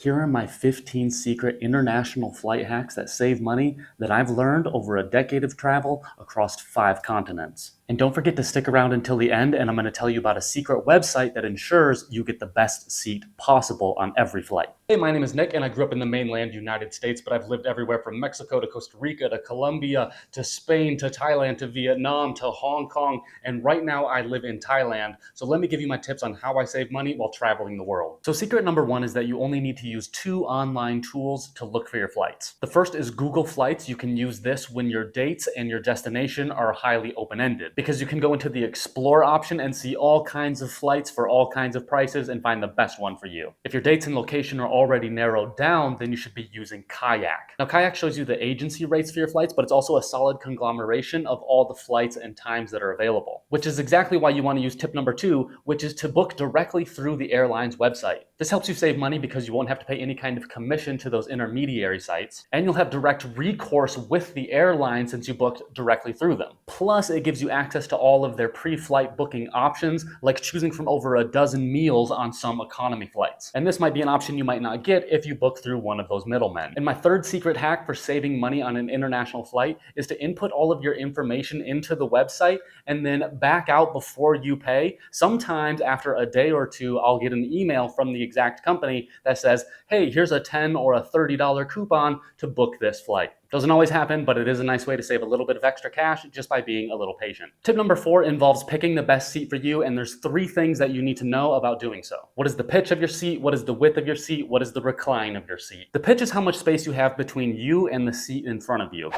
Here are my 15 secret international flight hacks that save money that I've learned over a decade of travel across 5 continents. And don't forget to stick around until the end, and I'm going to tell you about a secret website that ensures you get the best seat possible on every flight. Hey, my name is Nick, and I grew up in the mainland United States, but I've lived everywhere from Mexico to Costa Rica to Colombia to Spain to Thailand to Vietnam to Hong Kong, and right now I live in Thailand. So let me give you my tips on how I save money while traveling the world. So secret number 1 is that you only need to use 2 online tools to look for your flights. The first is Google Flights. You can use this when your dates and your destination are highly open-ended, because you can go into the Explore option and see all kinds of flights for all kinds of prices and find the best one for you. If your dates and location are already narrowed down, then you should be using Kayak. Now, Kayak shows you the agency rates for your flights, but it's also a solid conglomeration of all the flights and times that are available, which is exactly why you want to use tip number 2, which is to book directly through the airline's website. This helps you save money because you won't have to pay any kind of commission to those intermediary sites, and you'll have direct recourse with the airline since you booked directly through them. Plus, it gives you access to all of their pre-flight booking options, like choosing from over a dozen meals on some economy flights. And this might be an option you might not get if you book through one of those middlemen. And my third secret hack for saving money on an international flight is to input all of your information into the website and then back out before you pay. Sometimes after a day or two, I'll get an email from the exact company that says, hey, here's a $10 or a $30 coupon to book this flight. Doesn't always happen, but it is a nice way to save a little bit of extra cash just by being a little patient. Tip number 4 involves picking the best seat for you, and there's 3 things that you need to know about doing so. What is the pitch of your seat? What is the width of your seat? What is the recline of your seat? The pitch is how much space you have between you and the seat in front of you.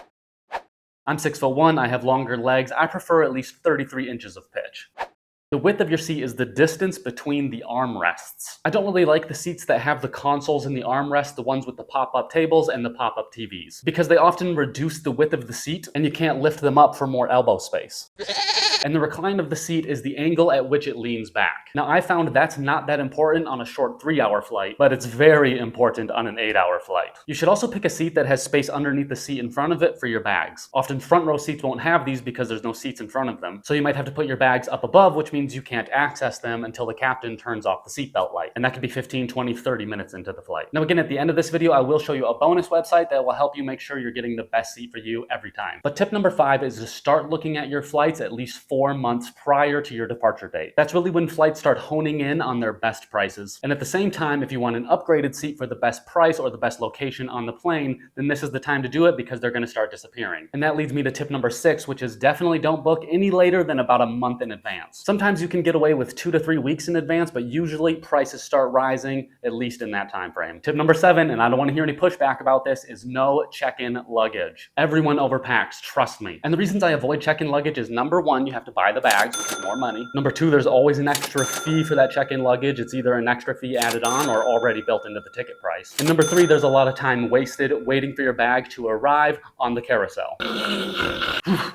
I'm 6'1", I have longer legs. I prefer at least 33 inches of pitch. The width of your seat is the distance between the armrests. I don't really like the seats that have the consoles in the armrest, the ones with the pop-up tables and the pop-up TVs, because they often reduce the width of the seat and you can't lift them up for more elbow space. And the recline of the seat is the angle at which it leans back. Now, I found that's not that important on a short 3-hour flight, but it's very important on an 8-hour flight. You should also pick a seat that has space underneath the seat in front of it for your bags. Often front row seats won't have these because there's no seats in front of them. So you might have to put your bags up above, which means you can't access them until the captain turns off the seatbelt light. And that could be 15, 20, 30 minutes into the flight. Now, again, at the end of this video, I will show you a bonus website that will help you make sure you're getting the best seat for you every time. But tip number 5 is to start looking at your flights at least 4 months prior to your departure date. That's really when flights start honing in on their best prices. And at the same time, if you want an upgraded seat for the best price or the best location on the plane, then this is the time to do it because they're going to start disappearing. And that leads me to tip number 6, which is definitely don't book any later than about a month in advance. Sometimes you can get away with 2 to 3 weeks in advance, but usually prices start rising at least in that time frame. Tip number 7, and I don't want to hear any pushback about this, is no check-in luggage. Everyone overpacks, trust me. And the reasons I avoid check-in luggage is number 1, you have to buy the bags, which is more money. Number 2, there's always an extra fee for that check-in luggage. It's either an extra fee added on or already built into the ticket price. And number 3, there's a lot of time wasted waiting for your bag to arrive on the carousel.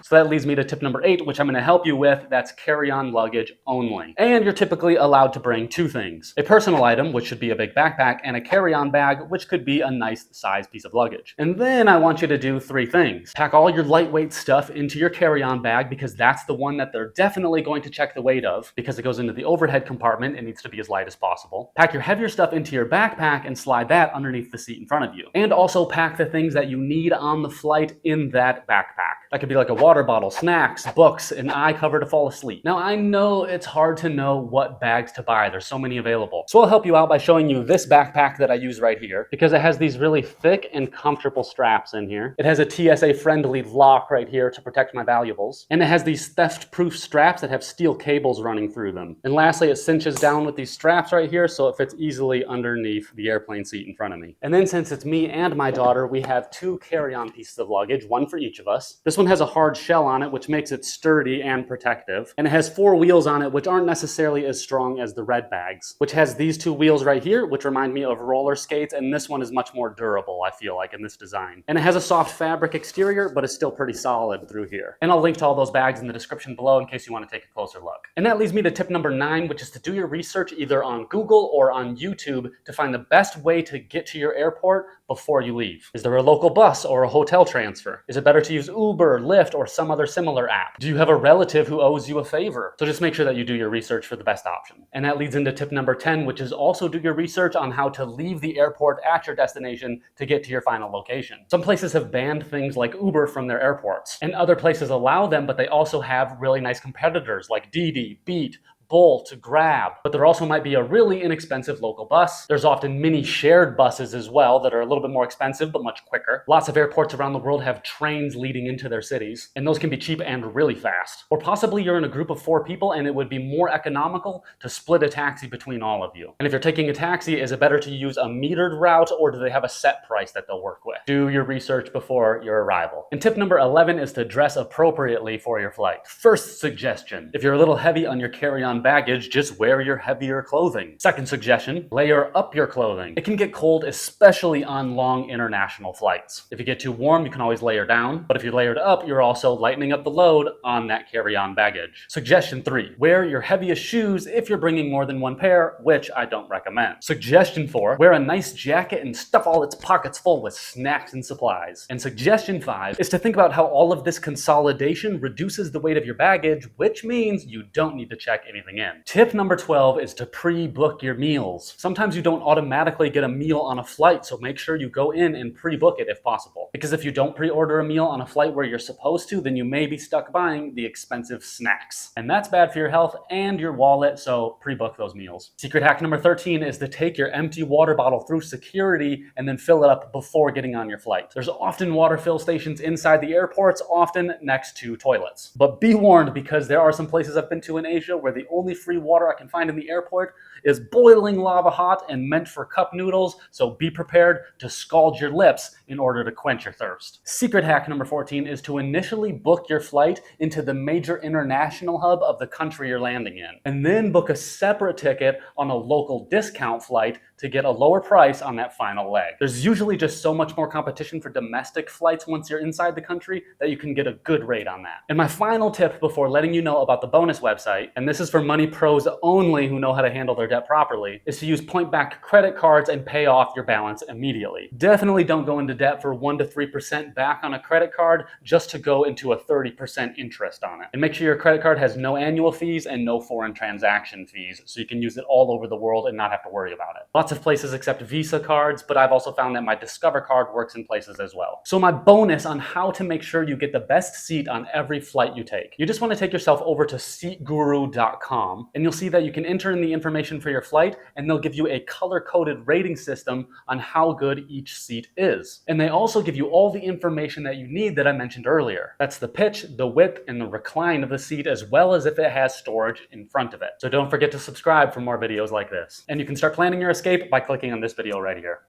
So that leads me to tip number 8, which I'm going to help you with. That's carry-on luggage only. And you're typically allowed to bring 2 things: a personal item, which should be a big backpack, and a carry-on bag, which could be a nice size piece of luggage. And then I want you to do 3 things. Pack all your lightweight stuff into your carry-on bag, because that's the one that they're definitely going to check the weight of, because it goes into the overhead compartment. It needs to be as light as possible. Pack your heavier stuff into your backpack and slide that underneath the seat in front of you. And also pack the things that you need on the flight in that backpack. That could be like a water bottle, snacks, books, an eye cover to fall asleep. Now, I know it's hard to know what bags to buy. There's so many available. So I'll help you out by showing you this backpack that I use right here, because it has these really thick and comfortable straps in here. It has a TSA-friendly lock right here to protect my valuables. And it has these theft-proof straps that have steel cables running through them. And lastly, it cinches down with these straps right here, so it fits easily underneath the airplane seat in front of me. And then since it's me and my daughter, we have 2 carry-on pieces of luggage, one for each of us. This one has a hard shell on it, which makes it sturdy and protective. And it has 4 wheels on it, which aren't necessarily as strong as the red bags, which has these 2 wheels right here, which remind me of roller skates, and this one is much more durable, I feel like, in this design. And it has a soft fabric exterior, but it's still pretty solid through here. And I'll link to all those bags in the description below in case you want to take a closer look. And that leads me to tip number 9, which is to do your research either on Google or on YouTube to find the best way to get to your airport before you leave. Is there a local bus or a hotel transfer? Is it better to use Uber Uber, Lyft, or some other similar app? Do you have a relative who owes you a favor? So just make sure that you do your research for the best option. And that leads into tip number 10, which is also do your research on how to leave the airport at your destination to get to your final location. Some places have banned things like Uber from their airports, and other places allow them, but they also have really nice competitors like Didi, Beat, Bolt, Grab, but there also might be a really inexpensive local bus. There's often mini shared buses as well that are a little bit more expensive but much quicker. Lots of airports around the world have trains leading into their cities, and those can be cheap and really fast. Or possibly you're in a group of 4 people and it would be more economical to split a taxi between all of you. And if you're taking a taxi, is it better to use a metered route, or do they have a set price that they'll work with? Do your research before your arrival. And tip number 11 is to dress appropriately for your flight. First suggestion, if you're a little heavy on your carry-on baggage, just wear your heavier clothing. Second suggestion, layer up your clothing. It can get cold, especially on long international flights. If you get too warm, you can always layer down, but if you're layered up, you're also lightening up the load on that carry-on baggage. Suggestion 3, wear your heaviest shoes if you're bringing more than 1 pair, which I don't recommend. Suggestion 4, wear a nice jacket and stuff all its pockets full with snacks and supplies. And suggestion 5 is to think about how all of this consolidation reduces the weight of your baggage, which means you don't need to check anything in. Tip number 12 is to pre-book your meals. Sometimes you don't automatically get a meal on a flight, so make sure you go in and pre-book it if possible. Because if you don't pre-order a meal on a flight where you're supposed to, then you may be stuck buying the expensive snacks. And that's bad for your health and your wallet, so pre-book those meals. Secret hack number 13 is to take your empty water bottle through security and then fill it up before getting on your flight. There's often water fill stations inside the airports, often next to toilets. But be warned, because there are some places I've been to in Asia where the only free water I can find in the airport is boiling lava hot and meant for cup noodles, so be prepared to scald your lips in order to quench your thirst. Secret hack number 14 is to initially book your flight into the major international hub of the country you're landing in, and then book a separate ticket on a local discount flight to get a lower price on that final leg. There's usually just so much more competition for domestic flights once you're inside the country that you can get a good rate on that. And my final tip before letting you know about the bonus website, and this is for money pros only who know how to handle their debt properly, is to use point-back credit cards and pay off your balance immediately. Definitely don't go into debt for 1 to 3% back on a credit card just to go into a 30% interest on it. And make sure your credit card has no annual fees and no foreign transaction fees, so you can use it all over the world and not have to worry about it. Lots of places accept Visa cards, but I've also found that my Discover card works in places as well. So my bonus on how to make sure you get the best seat on every flight you take. You just want to take yourself over to seatguru.com, and you'll see that you can enter in the information for your flight, and they'll give you a color-coded rating system on how good each seat is. And they also give you all the information that you need that I mentioned earlier. That's the pitch, the width, and the recline of the seat, as well as if it has storage in front of it. So don't forget to subscribe for more videos like this. And you can start planning your escape by clicking on this video right here.